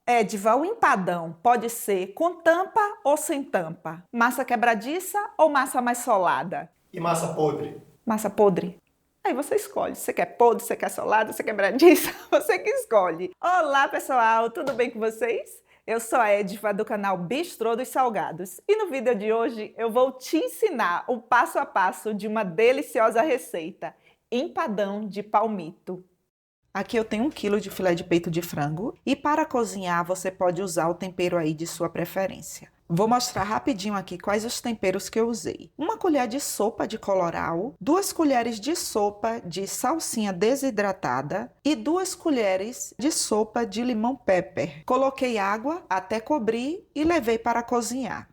Ediva, o empadão pode ser com tampa ou sem tampa? Massa quebradiça ou massa mais solada? E massa podre? Massa podre? Aí você escolhe. Você quer podre, você quer solada, você quer quebradiça? Você que escolhe. Olá, pessoal! Tudo bem com vocês? Eu sou a Ediva do canal Bistrô dos Salgados. E no vídeo de hoje eu vou te ensinar o passo a passo de uma deliciosa receita. Empadão de palmito. Aqui eu tenho 1 quilo de filé de peito de frango e para cozinhar você pode usar o tempero aí de sua preferência. Vou mostrar rapidinho aqui quais os temperos que eu usei. 1 colher de sopa de colorau, 2 colheres de sopa de salsinha desidratada e 2 colheres de sopa de limão pepper. Coloquei água até cobrir e levei para cozinhar.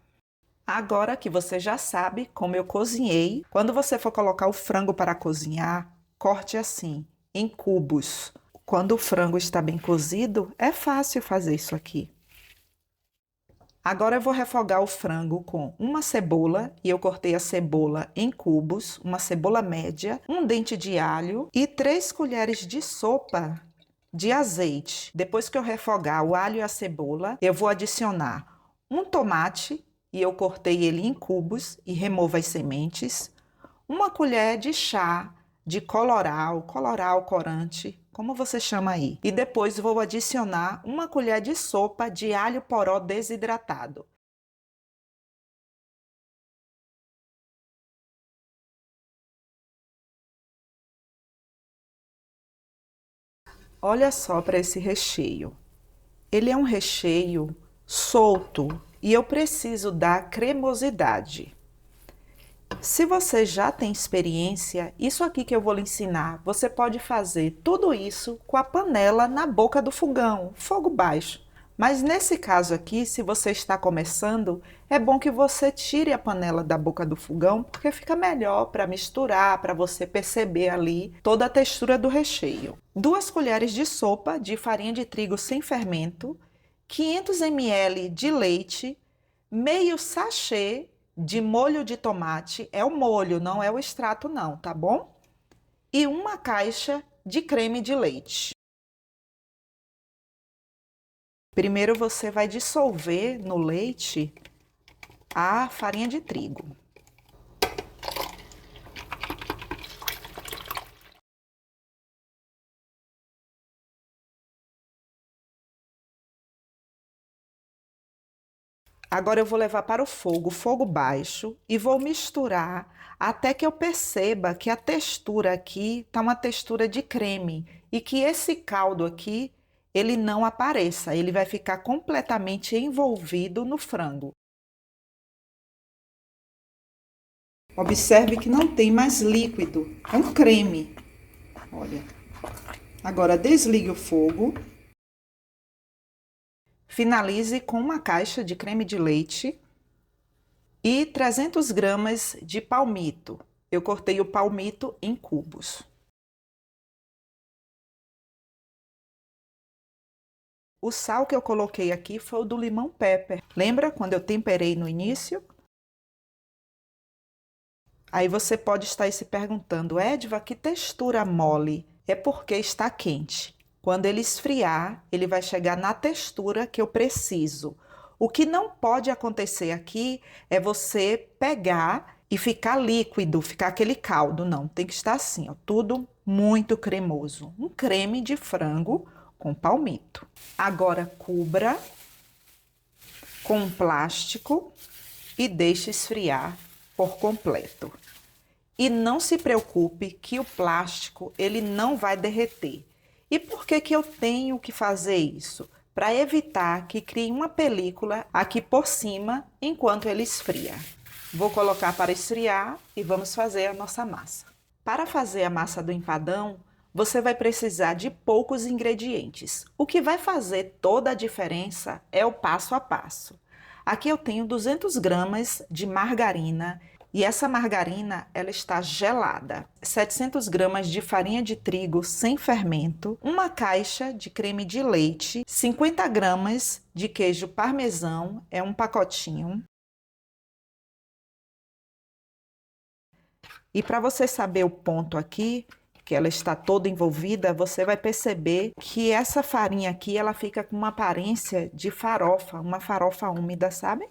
Agora que você já sabe como eu cozinhei, quando você for colocar o frango para cozinhar, corte assim, em cubos. Quando o frango está bem cozido, é fácil fazer isso aqui. Agora eu vou refogar o frango com uma cebola, e eu cortei a cebola em cubos, uma cebola média, um dente de alho e 3 colheres de sopa de azeite. Depois que eu refogar o alho e a cebola, eu vou adicionar um tomate, e eu cortei ele em cubos e removo as sementes, 1 colher de chá de colorau, corante, como você chama aí. E depois vou adicionar 1 colher de sopa de alho poró desidratado. Olha só para esse recheio. Ele é um recheio solto e eu preciso dar cremosidade. Se você já tem experiência, isso aqui que eu vou lhe ensinar, você pode fazer tudo isso com a panela na boca do fogão, fogo baixo. Mas nesse caso aqui, se você está começando, é bom que você tire a panela da boca do fogão, porque fica melhor para misturar, para você perceber ali toda a textura do recheio. 2 colheres de sopa de farinha de trigo sem fermento, 500 ml de leite, meio sachê de molho de tomate, é o molho, não é o extrato não, tá bom? E 1 caixa de creme de leite. Primeiro você vai dissolver no leite a farinha de trigo. Agora eu vou levar para o fogo baixo, e vou misturar até que eu perceba que a textura aqui tá uma textura de creme e que esse caldo aqui, ele não apareça, ele vai ficar completamente envolvido no frango. Observe que não tem mais líquido, é um creme. Olha. Agora desligue o fogo. Finalize com 1 caixa de creme de leite e 300 gramas de palmito. Eu cortei o palmito em cubos. O sal que eu coloquei aqui foi o do limão pepper. Lembra quando eu temperei no início? Aí você pode estar se perguntando, Ediva, que textura mole? É porque está quente. Quando ele esfriar, ele vai chegar na textura que eu preciso. O que não pode acontecer aqui é você pegar e ficar líquido, ficar aquele caldo. Não, tem que estar assim, ó, tudo muito cremoso. Um creme de frango com palmito. Agora cubra com um plástico e deixe esfriar por completo. E não se preocupe que o plástico ele não vai derreter. E por que que eu tenho que fazer isso? Para evitar que crie uma película aqui por cima enquanto ele esfria. Vou colocar para esfriar e vamos fazer a nossa massa. Para fazer a massa do empadão, você vai precisar de poucos ingredientes. O que vai fazer toda a diferença é o passo a passo. Aqui eu tenho 200 gramas de margarina. E essa margarina, ela está gelada. 700 gramas de farinha de trigo sem fermento, 1 caixa de creme de leite, 50 gramas de queijo parmesão, é um pacotinho. E para você saber o ponto aqui, que ela está toda envolvida, você vai perceber que essa farinha aqui, ela fica com uma aparência de farofa, uma farofa úmida, sabe?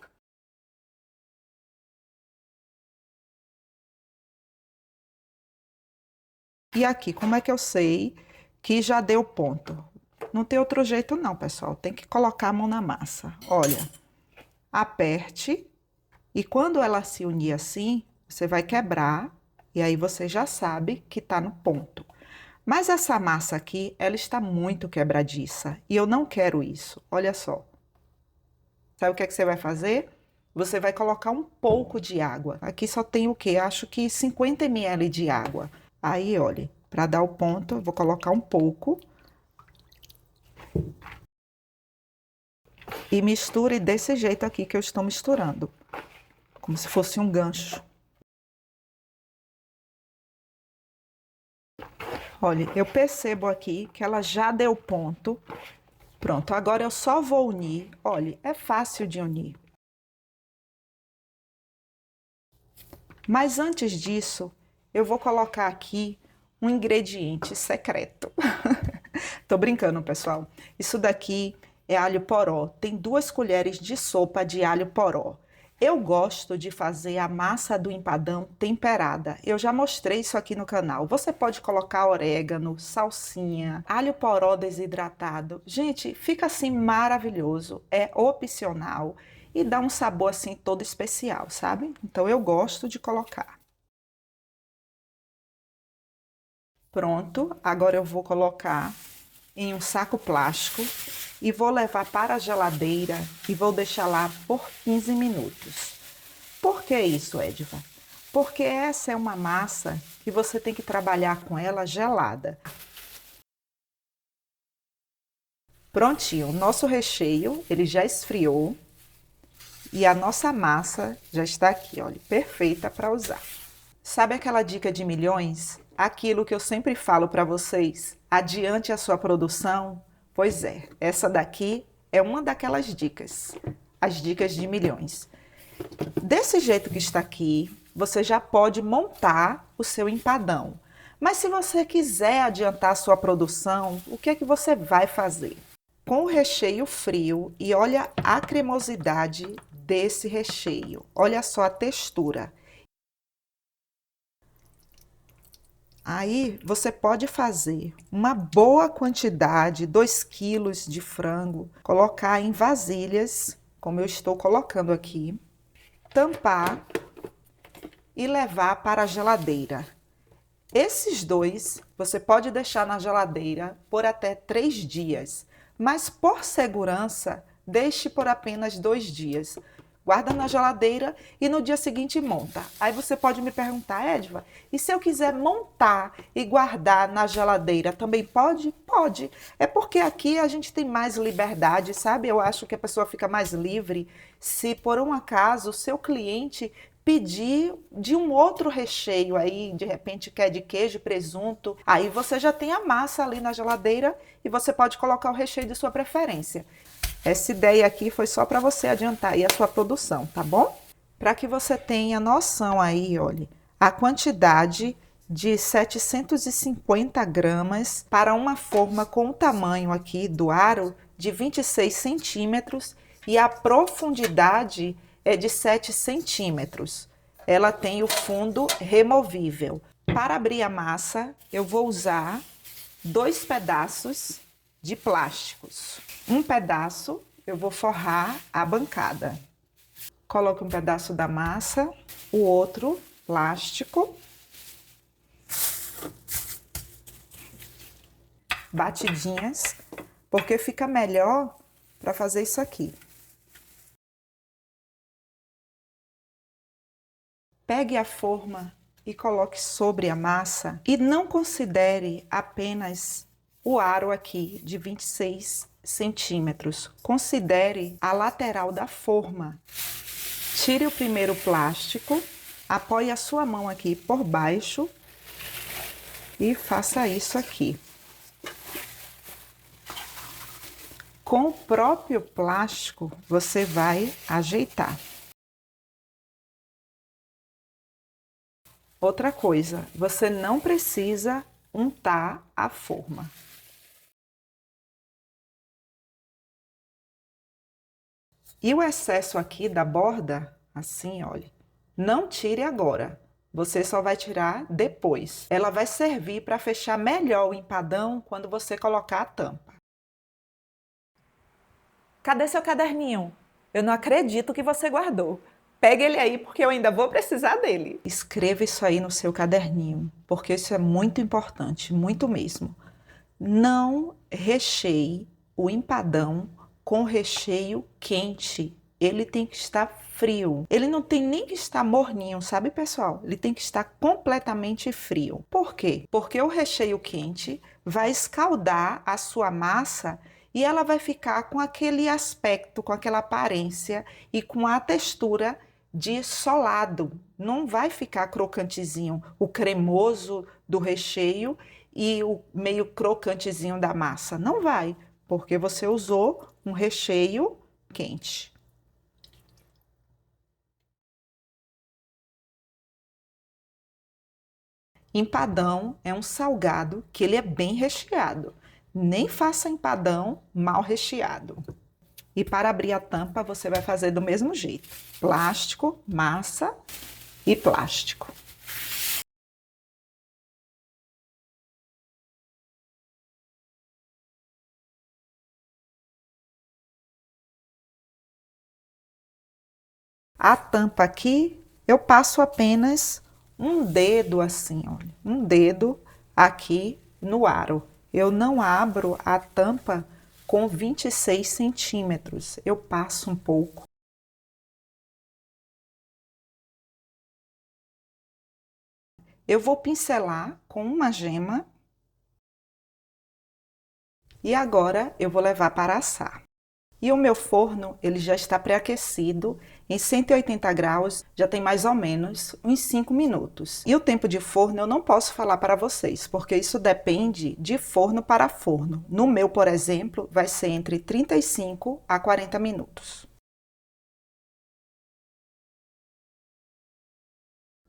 E aqui, como é que eu sei que já deu ponto? Não tem outro jeito não, pessoal. Tem que colocar a mão na massa. Olha, aperte e quando ela se unir assim, você vai quebrar e aí você já sabe que tá no ponto. Mas essa massa aqui, ela está muito quebradiça e eu não quero isso. Olha só. Sabe o que é que você vai fazer? Você vai colocar um pouco de água. Aqui só tem o quê? Acho que 50 ml de água. Aí, olha, para dar o ponto, eu vou colocar um pouco. E misture desse jeito aqui que eu estou misturando. Como se fosse um gancho. Olha, eu percebo aqui que ela já deu ponto. Pronto, agora eu só vou unir. Olha, é fácil de unir. Mas antes disso, eu vou colocar aqui um ingrediente secreto. Tô brincando, pessoal. Isso daqui é alho poró. Tem 2 colheres de sopa de alho poró. Eu gosto de fazer a massa do empadão temperada. Eu já mostrei isso aqui no canal. Você pode colocar orégano, salsinha, alho poró desidratado. Gente, fica assim maravilhoso. É opcional e dá um sabor assim todo especial, sabe? Então eu gosto de colocar. Pronto, agora eu vou colocar em um saco plástico e vou levar para a geladeira e vou deixar lá por 15 minutos. Por que isso, Edva? Porque essa é uma massa que você tem que trabalhar com ela gelada. Prontinho, o nosso recheio, ele já esfriou e a nossa massa já está aqui, olha, perfeita para usar. Sabe aquela dica de milhões? Aquilo que eu sempre falo para vocês, adiante a sua produção? Pois é, essa daqui é uma daquelas dicas, as dicas de milhões. Desse jeito que está aqui, você já pode montar o seu empadão. Mas se você quiser adiantar a sua produção, o que é que você vai fazer? Com o recheio frio, e olha a cremosidade desse recheio, olha só a textura. Aí você pode fazer uma boa quantidade, 2 quilos de frango, colocar em vasilhas, como eu estou colocando aqui, tampar e levar para a geladeira. Esses dois você pode deixar na geladeira por até 3 dias, mas por segurança, deixe por apenas 2 dias. Guarda na geladeira e no dia seguinte monta. Aí você pode me perguntar, Edva, e se eu quiser montar e guardar na geladeira, também pode? Pode. É porque aqui a gente tem mais liberdade, sabe? Eu acho que a pessoa fica mais livre se por um acaso o seu cliente pedir de um outro recheio aí, de repente quer de queijo, presunto, aí você já tem a massa ali na geladeira e você pode colocar o recheio de sua preferência. Essa ideia aqui foi só para você adiantar aí a sua produção, tá bom? Para que você tenha noção aí, olha, a quantidade de 750 gramas para uma forma com o tamanho aqui do aro de 26 centímetros e a profundidade é de 7 centímetros. Ela tem o fundo removível. Para abrir a massa, eu vou usar 2 pedaços de plásticos. Um pedaço eu vou forrar a bancada. Coloque um pedaço da massa, o outro plástico. Batidinhas, porque fica melhor para fazer isso aqui. Pegue a forma e coloque sobre a massa e não considere apenas o aro aqui de 26 centímetros. Considere a lateral da forma. Tire o primeiro plástico, apoie a sua mão aqui por baixo e faça isso aqui. Com o próprio plástico, você vai ajeitar. Outra coisa, você não precisa untar a forma. E o excesso aqui da borda, assim, olha, não tire agora. Você só vai tirar depois. Ela vai servir para fechar melhor o empadão quando você colocar a tampa. Cadê seu caderninho? Eu não acredito que você guardou. Pega ele aí porque eu ainda vou precisar dele. Escreva isso aí no seu caderninho, porque isso é muito importante, muito mesmo. Não recheie o empadão com recheio quente. Ele tem que estar frio. Ele não tem nem que estar morninho, sabe, pessoal? Ele tem que estar completamente frio. Por quê? Porque o recheio quente vai escaldar a sua massa e ela vai ficar com aquele aspecto, com aquela aparência e com a textura de solado. Não vai ficar crocantezinho, o cremoso do recheio e o meio crocantezinho da massa. Não vai, porque você usou um recheio quente. Empadão é um salgado que ele é bem recheado. Nem faça empadão mal recheado. E para abrir a tampa, você vai fazer do mesmo jeito. Plástico, massa e plástico. A tampa aqui, eu passo apenas um dedo assim, olha, um dedo aqui no aro. Eu não abro a tampa com 26 centímetros, eu passo um pouco. Eu vou pincelar com uma gema e agora eu vou levar para assar. E o meu forno, ele já está pré-aquecido em 180 graus, já tem mais ou menos uns 5 minutos. E o tempo de forno eu não posso falar para vocês, porque isso depende de forno para forno. No meu, por exemplo, vai ser entre 35 a 40 minutos.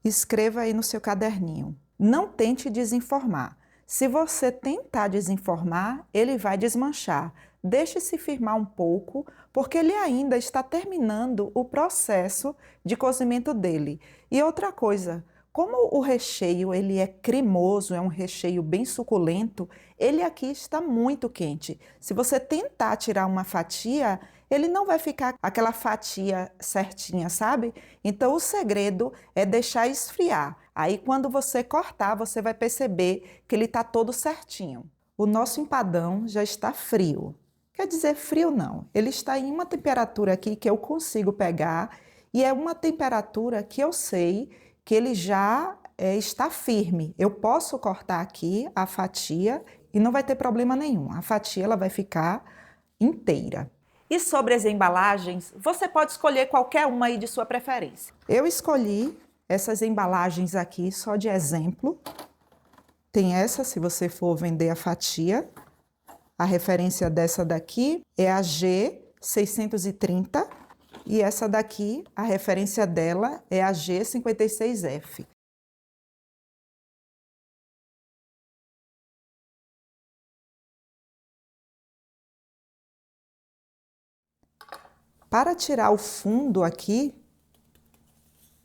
Escreva aí no seu caderninho. Não tente desenformar. Se você tentar desenformar, ele vai desmanchar. Deixe-se firmar um pouco, porque ele ainda está terminando o processo de cozimento dele. E outra coisa, como o recheio ele é cremoso, é um recheio bem suculento, ele aqui está muito quente. Se você tentar tirar uma fatia, ele não vai ficar aquela fatia certinha, sabe? Então o segredo é deixar esfriar. Aí quando você cortar, você vai perceber que ele está todo certinho. O nosso empadão já está frio. Quer dizer, frio não. Ele está em uma temperatura aqui que eu consigo pegar e é uma temperatura que eu sei que ele já está firme. Eu posso cortar aqui a fatia e não vai ter problema nenhum. A fatia ela vai ficar inteira. E sobre as embalagens, você pode escolher qualquer uma aí de sua preferência. Eu escolhi essas embalagens aqui só de exemplo. Tem essa, se você for vender a fatia. A referência dessa daqui é a G630 e essa daqui, a referência dela é a G56F. Para tirar o fundo aqui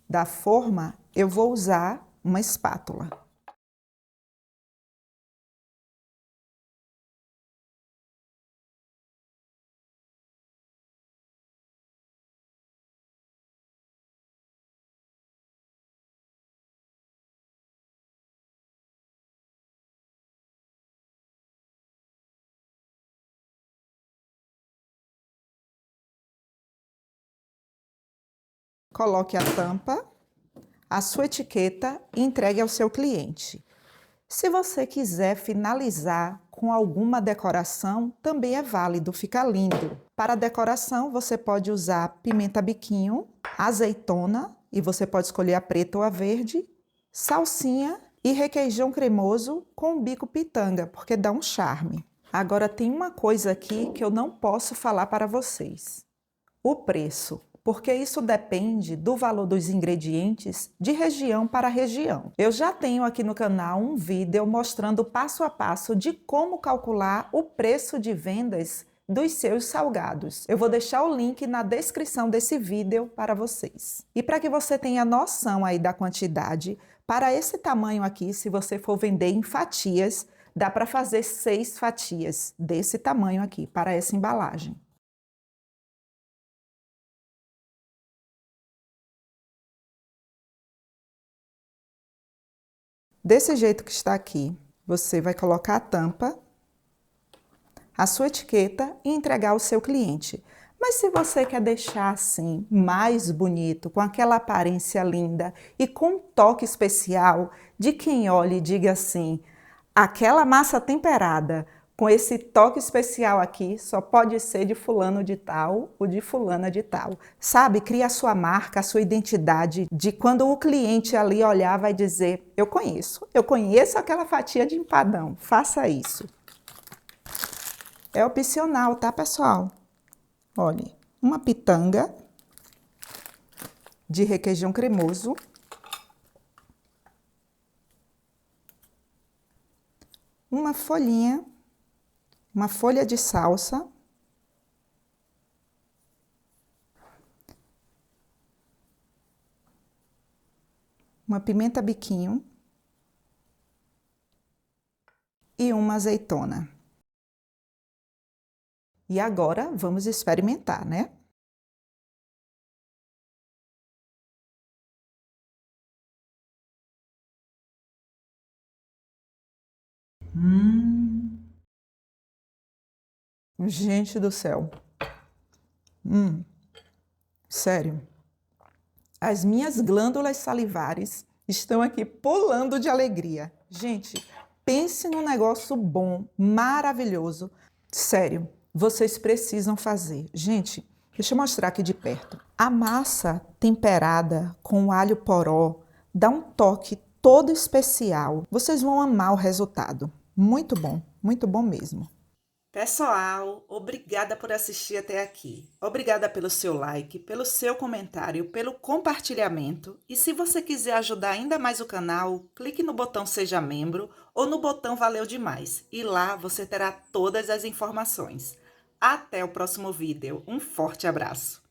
da forma, eu vou usar uma espátula. Coloque a tampa, a sua etiqueta e entregue ao seu cliente. Se você quiser finalizar com alguma decoração, também é válido, fica lindo. Para a decoração, você pode usar pimenta biquinho, azeitona, e você pode escolher a preta ou a verde, salsinha e requeijão cremoso com bico pitanga, porque dá um charme. Agora tem uma coisa aqui que eu não posso falar para vocês. O preço. porque isso depende do valor dos ingredientes de região para região. Eu já tenho aqui no canal um vídeo mostrando passo a passo de como calcular o preço de vendas dos seus salgados. Eu vou deixar o link na descrição desse vídeo para vocês. E para que você tenha noção aí da quantidade, para esse tamanho aqui, se você for vender em fatias, dá para fazer 6 fatias desse tamanho aqui, para essa embalagem. Desse jeito que está aqui, você vai colocar a tampa, a sua etiqueta e entregar ao seu cliente. Mas se você quer deixar assim mais bonito, com aquela aparência linda e com um toque especial de quem olhe e diga assim, aquela massa temperada com esse toque especial aqui só pode ser de fulano de tal ou de fulana de tal. Sabe, cria a sua marca, a sua identidade, de quando o cliente ali olhar vai dizer, eu conheço aquela fatia de empadão, faça isso. É opcional, tá, pessoal? Olha, uma pitanga de requeijão cremoso. Uma folha de salsa. Uma pimenta biquinho. E uma azeitona. E agora, vamos experimentar, né? Gente do céu. Sério. As minhas glândulas salivares estão aqui pulando de alegria. Gente, pense num negócio bom, maravilhoso. Sério. Vocês precisam fazer. Gente, deixa eu mostrar aqui de perto. A massa temperada com alho poró dá um toque todo especial. Vocês vão amar o resultado. Muito bom mesmo. Pessoal, obrigada por assistir até aqui. Obrigada pelo seu like, pelo seu comentário, pelo compartilhamento. E se você quiser ajudar ainda mais o canal, clique no botão Seja Membro ou no botão Valeu Demais. E lá você terá todas as informações. Até o próximo vídeo. Um forte abraço!